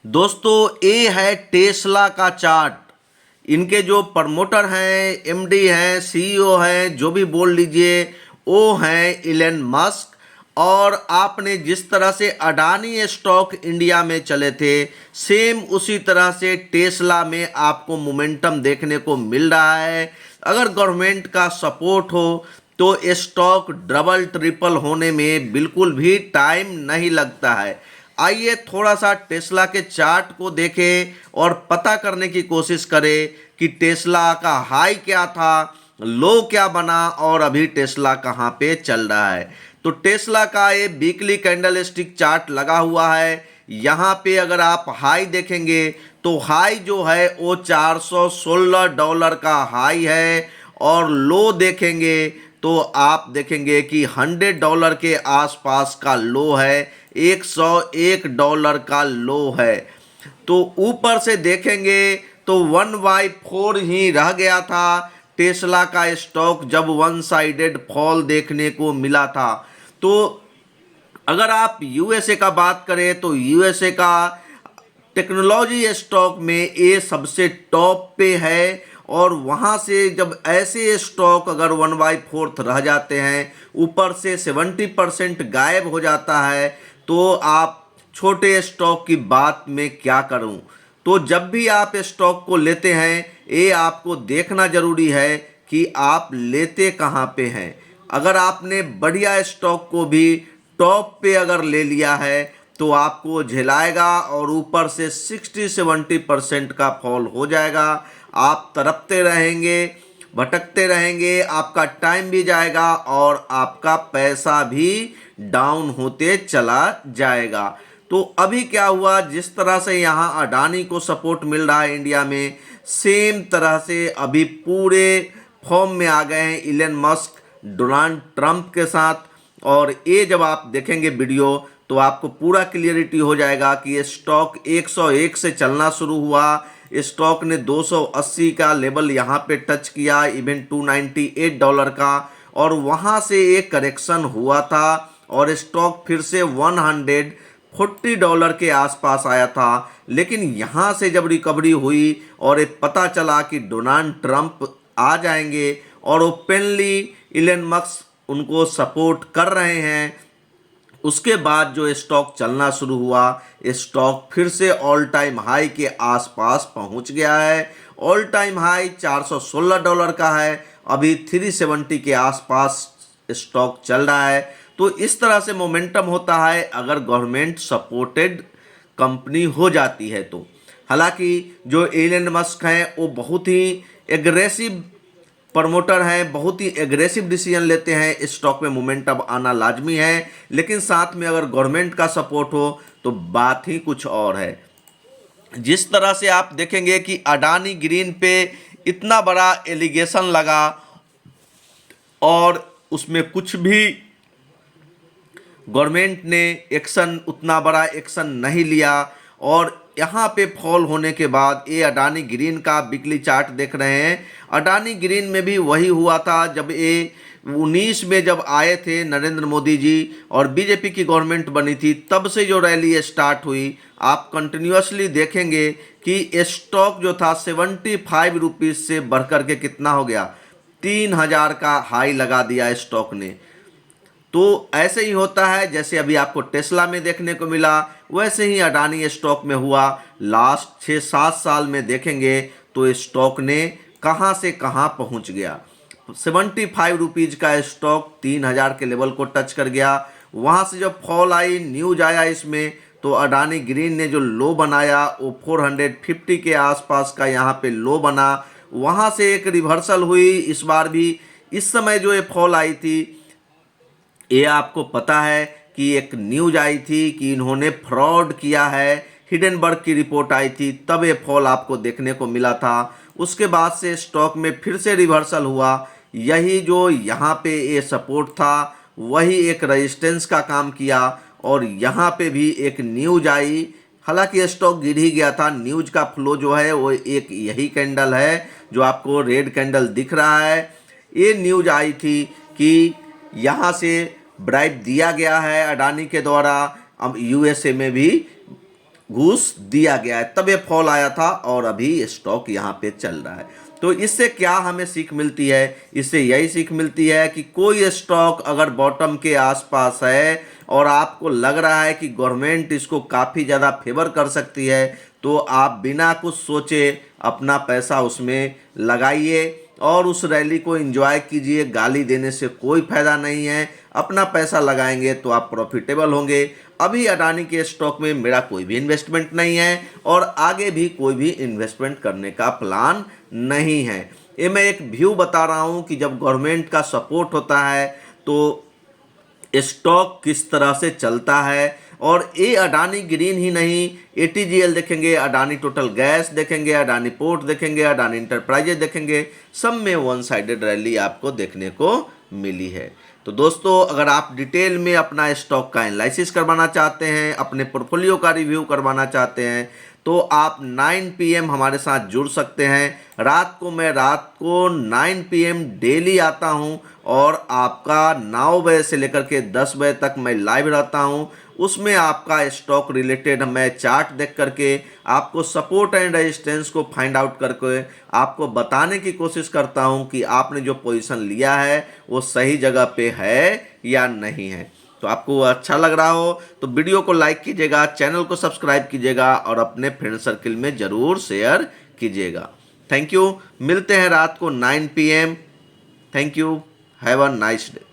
दोस्तों ये है टेस्ला का चार्ट। इनके जो प्रमोटर हैं, एमडी हैं, सीईओ हैं, जो भी बोल लीजिए, वो हैं इलन मस्क। और आपने जिस तरह से अडानी स्टॉक इंडिया में चले थे, सेम उसी तरह से टेस्ला में आपको मोमेंटम देखने को मिल रहा है। अगर गवर्नमेंट का सपोर्ट हो तो स्टॉक डबल ट्रिपल होने में बिल्कुल भी टाइम नहीं लगता है। आइए थोड़ा सा टेस्ला के चार्ट को देखें और पता करने की कोशिश करें कि टेस्ला का हाई क्या था, लो क्या बना और अभी टेस्ला कहाँ पे चल रहा है। तो टेस्ला का ये वीकली कैंडल स्टिक चार्ट लगा हुआ है। यहाँ पे अगर आप हाई देखेंगे तो हाई जो है वो $416 का हाई है, और लो देखेंगे तो आप देखेंगे कि $100 के आसपास का लो है, $101 का लो है। तो ऊपर से देखेंगे तो 1/4 ही रह गया था टेस्ला का स्टॉक जब वन साइडेड फॉल देखने को मिला था। तो अगर आप यूएसए का बात करें तो यूएसए का टेक्नोलॉजी स्टॉक में ये सबसे टॉप पे है, और वहाँ से जब ऐसे स्टॉक अगर 1/4 रह जाते हैं, ऊपर से 70% गायब हो जाता है, तो आप छोटे स्टॉक की बात में क्या करूं। तो जब भी आप स्टॉक को लेते हैं, ये आपको देखना जरूरी है कि आप लेते कहाँ पे हैं। अगर आपने बढ़िया स्टॉक को भी टॉप पे अगर ले लिया है तो आपको झेलाएगा, और ऊपर से 60-70% का फॉल हो जाएगा। आप तड़पते रहेंगे, भटकते रहेंगे, आपका टाइम भी जाएगा और आपका पैसा भी डाउन होते चला जाएगा। तो अभी क्या हुआ, जिस तरह से यहाँ अडानी को सपोर्ट मिल रहा है इंडिया में, सेम तरह से अभी पूरे फॉर्म में आ गए हैं इलन मस्क डोनाल्ड ट्रंप के साथ। और ये जब आप देखेंगे वीडियो तो आपको पूरा क्लियरिटी हो जाएगा कि ये स्टॉक 101 से चलना शुरू हुआ। स्टॉक ने 280 का लेवल यहाँ पे टच किया, इवन $298 का, और वहाँ से एक करेक्शन हुआ था और स्टॉक फिर से $140 के आसपास आया था। लेकिन यहाँ से जब रिकवरी हुई और ये पता चला कि डोनाल्ड ट्रंप आ जाएंगे और ओपनली इलन मस्क उनको सपोर्ट कर रहे हैं, उसके बाद जो स्टॉक चलना शुरू हुआ, स्टॉक फिर से ऑल टाइम हाई के आसपास पहुंच गया है। ऑल टाइम हाई $416 का है, अभी 370 के आसपास स्टॉक चल रहा है। तो इस तरह से मोमेंटम होता है अगर गवर्नमेंट सपोर्टेड कंपनी हो जाती है तो। हालांकि जो एलन मस्क हैं वो बहुत ही एग्रेसिव प्रमोटर हैं, बहुत ही एग्रेसिव डिसीजन लेते हैं, इस स्टॉक में मोमेंटम आना लाजमी है। लेकिन साथ में अगर गवर्नमेंट का सपोर्ट हो तो बात ही कुछ और है। जिस तरह से आप देखेंगे कि अडानी ग्रीन पे इतना बड़ा एलिगेशन लगा और उसमें कुछ भी गवर्नमेंट ने एक्शन, उतना बड़ा एक्शन नहीं लिया, और यहाँ पे फॉल होने के बाद ये अडानी ग्रीन का वीकली चार्ट देख रहे हैं। अडानी ग्रीन में भी वही हुआ था जब ये 19 में जब आए थे नरेंद्र मोदी जी और बीजेपी की गवर्नमेंट बनी थी, तब से जो रैली स्टार्ट हुई, आप कंटिन्यूसली देखेंगे कि स्टॉक जो था 75 रुपीज़ से बढ़कर के कितना हो गया, 3000 का हाई लगा दिया स्टॉक ने। तो ऐसे ही होता है, जैसे अभी आपको टेस्ला में देखने को मिला, वैसे ही अडानी स्टॉक में हुआ। लास्ट 6-7 साल में देखेंगे तो स्टॉक ने कहां से कहां पहुंच गया। 75 रुपीज़ का स्टॉक 3000 के लेवल को टच कर गया। वहां से जब फॉल आई, न्यूज आया इसमें, तो अडानी ग्रीन ने जो लो बनाया वो 450 के आसपास का यहाँ पे लो बना। वहां से एक रिवर्सल हुई इस बार भी। इस समय जो ये फॉल आई थी, ये आपको पता है कि एक न्यूज आई थी कि इन्होंने फ्रॉड किया है, हिडेनबर्ग की रिपोर्ट आई थी, तब ये फॉल आपको देखने को मिला था। उसके बाद से स्टॉक में फिर से रिवर्सल हुआ। यही जो यहाँ पे ये सपोर्ट था वही एक रेजिस्टेंस का काम किया, और यहाँ पे भी एक न्यूज आई। हालांकि स्टॉक गिर ही गया था। न्यूज का फ्लो जो है वो एक यही कैंडल है जो आपको रेड कैंडल दिख रहा है। ये न्यूज आई थी कि यहाँ से ब्राइब दिया गया है अडानी के द्वारा। अब यूएसए में भी घूस दिया गया है, तब ये फॉल आया था और अभी स्टॉक यहाँ पे चल रहा है। तो इससे क्या हमें सीख मिलती है? इससे यही सीख मिलती है कि कोई स्टॉक अगर बॉटम के आसपास है और आपको लग रहा है कि गवर्नमेंट इसको काफ़ी ज़्यादा फेवर कर सकती है, तो आप बिना कुछ सोचे अपना पैसा उसमें लगाइए और उस रैली को एंजॉय कीजिए। गाली देने से कोई फायदा नहीं है, अपना पैसा लगाएंगे तो आप प्रॉफिटेबल होंगे। अभी अडानी के स्टॉक में मेरा कोई भी इन्वेस्टमेंट नहीं है और आगे भी कोई भी इन्वेस्टमेंट करने का प्लान नहीं है। ये मैं एक व्यू बता रहा हूँ कि जब गवर्नमेंट का सपोर्ट होता है तो स्टॉक किस तरह से चलता है। और ये अडानी ग्रीन ही नहीं, एटीजीएल देखेंगे, अडानी टोटल गैस देखेंगे, अडानी पोर्ट देखेंगे, अडानी इंटरप्राइजेज देखेंगे, सब में वन साइडेड रैली आपको देखने को मिली है। तो दोस्तों, अगर आप डिटेल में अपना स्टॉक का एनालिसिस करवाना चाहते हैं, अपने पोर्टफोलियो का रिव्यू करवाना चाहते हैं, तो आप 9 PM हमारे साथ जुड़ सकते हैं। रात को 9 PM डेली आता हूं और आपका 9 बजे से लेकर के 10 बजे तक मैं लाइव रहता हूं। उसमें आपका स्टॉक रिलेटेड मैं चार्ट देख करके आपको सपोर्ट एंड रेजिस्टेंस को फाइंड आउट करके आपको बताने की कोशिश करता हूं कि आपने जो पोजीशन लिया है वो सही जगह पे है या नहीं है। तो आपको अच्छा लग रहा हो तो वीडियो को लाइक कीजिएगा, चैनल को सब्सक्राइब कीजिएगा और अपने फ्रेंड सर्किल में ज़रूर शेयर कीजिएगा। Thank you. मिलते हैं रात को 9 PM। Thank you. Have a nice day.